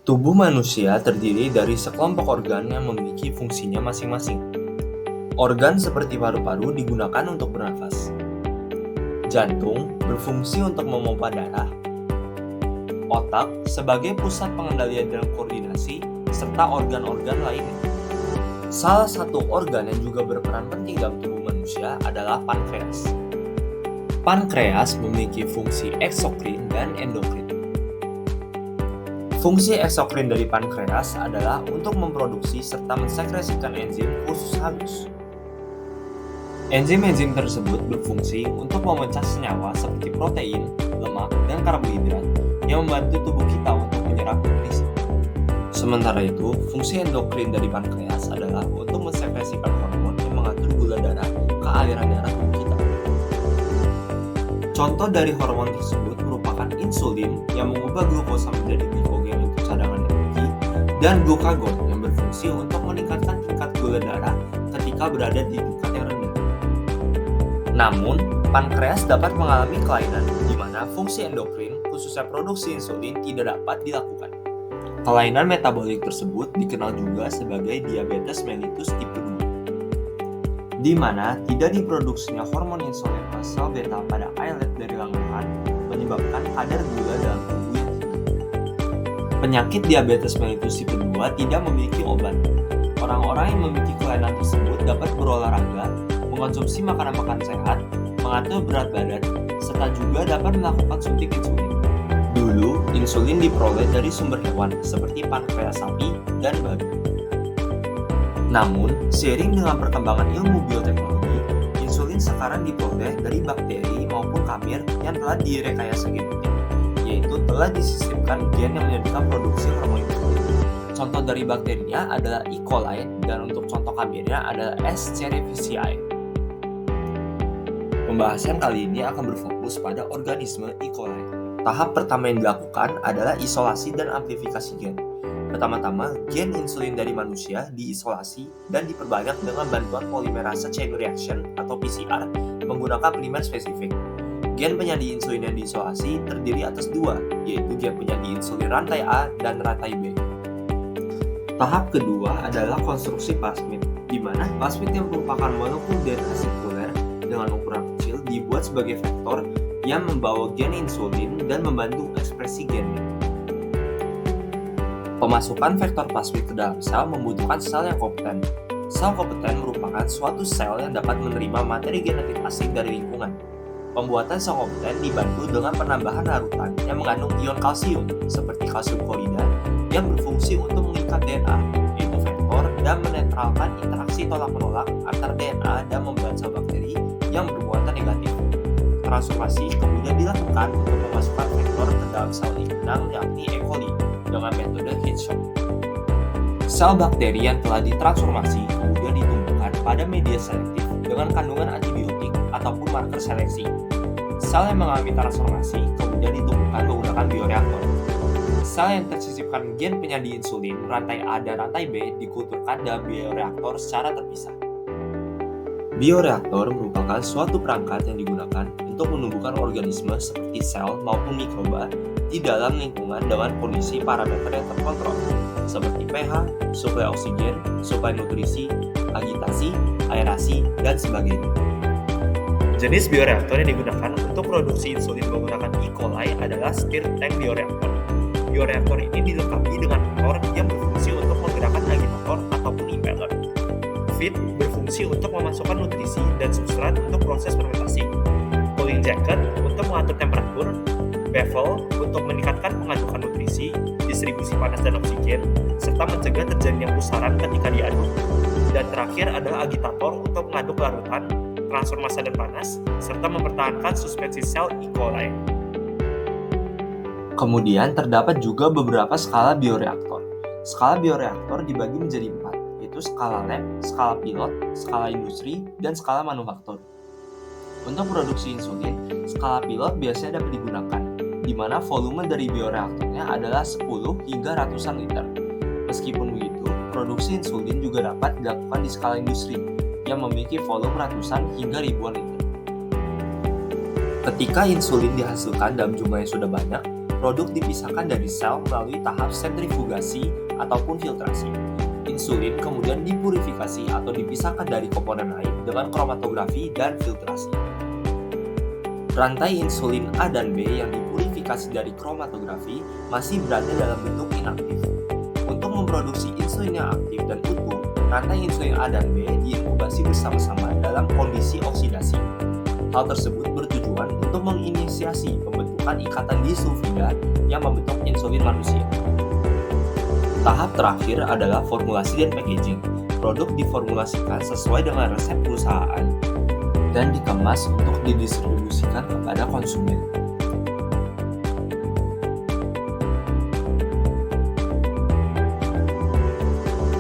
Tubuh manusia terdiri dari sekelompok organ yang memiliki fungsinya masing-masing. Organ seperti paru-paru digunakan untuk bernafas. Jantung berfungsi untuk memompa darah. Otak sebagai pusat pengendalian dan koordinasi, serta organ-organ lainnya. Salah satu organ yang juga berperan penting dalam tubuh manusia adalah pankreas. Pankreas memiliki fungsi eksokrin dan endokrin. Fungsi eksokrin dari pankreas adalah untuk memproduksi serta mensekresikan enzim khusus halus. Enzim-enzim tersebut berfungsi untuk memecah senyawa seperti protein, lemak, dan karbohidrat yang membantu tubuh kita untuk menyerap nutrisi. Sementara itu, fungsi endokrin dari pankreas adalah untuk mensekresikan hormon yang mengatur gula darah ke aliran darah tubuh kita. Contoh dari hormon tersebut merupakan insulin yang mengubah glukosa menjadi glikogen untuk cadangan energi, dan glukagon yang berfungsi untuk meningkatkan tingkat gula darah ketika berada di tingkat yang rendah. Namun, pankreas dapat mengalami kelainan di mana fungsi endokrin, khususnya produksi insulin, tidak dapat dilakukan. Kelainan metabolik tersebut dikenal juga sebagai diabetes mellitus tipe 2, di mana tidak diproduksinya hormon insulin sel beta pada islet dari lengan menyebabkan kadar gula dalam tubuh yang tinggi. Penyakit diabetes mellitus tipe 2 tidak memiliki obat. Orang-orang yang memiliki kelainan tersebut dapat berolahraga, mengonsumsi makanan-makanan sehat, mengatur berat badan, serta juga dapat melakukan suntik insulin. Dulu, insulin diperoleh dari sumber hewan seperti pankreas sapi dan babi. Namun, seiring dengan perkembangan ilmu bioteknologi, insulin sekarang diperoleh dari bakteri maupun kamir yang telah direkayasa genetik, yaitu telah disisipkan gen yang menyebabkan produksi hormon insulin. Contoh dari bakterinya adalah E. coli dan untuk contoh kamirnya adalah S. cerevisiae. Pembahasan kali ini akan berfokus pada organisme E. coli. Tahap pertama yang dilakukan adalah isolasi dan amplifikasi gen. Pertama-tama, gen insulin dari manusia diisolasi dan diperbanyak dengan bantuan polimerase chain reaction atau PCR menggunakan polimer spesifik. Gen penyaji insulin yang diisolasi terdiri atas dua, yaitu gen penyaji insulin rantai A dan rantai B. Tahap kedua adalah konstruksi plasmid, di mana plasmid yang merupakan molekul DNA sirkuler dengan ukuran kecil dibuat sebagai vektor yang membawa gen insulin dan membantu ekspresi gennya. Pemasukan vektor plasmid ke dalam sel membutuhkan sel yang kompeten. Sel kompeten merupakan suatu sel yang dapat menerima materi genetik asing dari lingkungan. Pembuatan sel kompeten dibantu dengan penambahan larutan yang mengandung ion kalsium seperti kalsium klorida yang berfungsi untuk mengikat DNA, yaitu vektor, dan menetralkan interaksi tolak-menolak antar DNA dan membuat sel bakteri yang bermuatan negatif. Transformasi kemudian dilakukan untuk memasukkan vektor ke dalam sel inang yakni E. coli dengan metode heat shock. Sel bakteri yang telah ditransformasi kemudian ditumbuhkan pada media selektif dengan kandungan antibiotik ataupun marker seleksi. Sel yang mengalami transformasi kemudian ditumbuhkan menggunakan bioreaktor. Sel yang tersisipkan gen penyaji insulin rantai A dan rantai B dikulturkan dalam bioreaktor secara terpisah. Bioreaktor merupakan suatu perangkat yang digunakan untuk menumbuhkan organisme seperti sel maupun mikroba di dalam lingkungan dengan kondisi parameter yang terkontrol, seperti pH, suplai oksigen, suplai nutrisi, agitasi, aerasi, dan sebagainya. Jenis bioreaktor yang digunakan untuk produksi insulin menggunakan E. coli adalah stirred tank bioreaktor. Bioreaktor ini dilengkapi dengan motor yang berfungsi untuk menggerakkan agitator ataupun impeller. Feed berfungsi untuk memasukkan nutrisi dan substrat untuk proses fermentasi. Cooling jacket untuk mengatur temperatur. Bevel untuk meningkatkan pengadukan nutrisi, distribusi panas dan oksigen, serta mencegah terjadinya pusaran ketika diaduk. Dan terakhir adalah agitator untuk mengaduk larutan, transfer massa dan panas, serta mempertahankan suspensi sel E. coli. Kemudian terdapat juga beberapa skala bioreaktor. Skala bioreaktor dibagi menjadi 4, yaitu skala lab, skala pilot, skala industri, dan skala manufaktur. Untuk produksi insulin, skala pilot biasanya dapat digunakan, di mana volume dari bioreaktornya adalah 10 hingga ratusan liter. Meskipun begitu, produksi insulin juga dapat dilakukan di skala industri, yang memiliki volume ratusan hingga ribuan liter. Ketika insulin dihasilkan dalam jumlah yang sudah banyak, Produk dipisahkan dari sel melalui tahap sentrifugasi ataupun filtrasi. Insulin kemudian dipurifikasi atau dipisahkan dari komponen lain dengan kromatografi dan filtrasi. Rantai insulin A dan B yang dipurifikasi dari kromatografi masih berada dalam bentuk inaktif. Untuk memproduksi insulin yang aktif dan utuh, rantai insulin A dan B diinkubasi bersama-sama dalam kondisi oksidasi. Hal tersebut bertujuan untuk menginisiasi pembentukan ikatan disulfida yang membentuk insulin manusia. Tahap terakhir adalah formulasi dan packaging. Produk diformulasikan sesuai dengan resep perusahaan dan dikemas untuk didistribusikan kepada konsumen.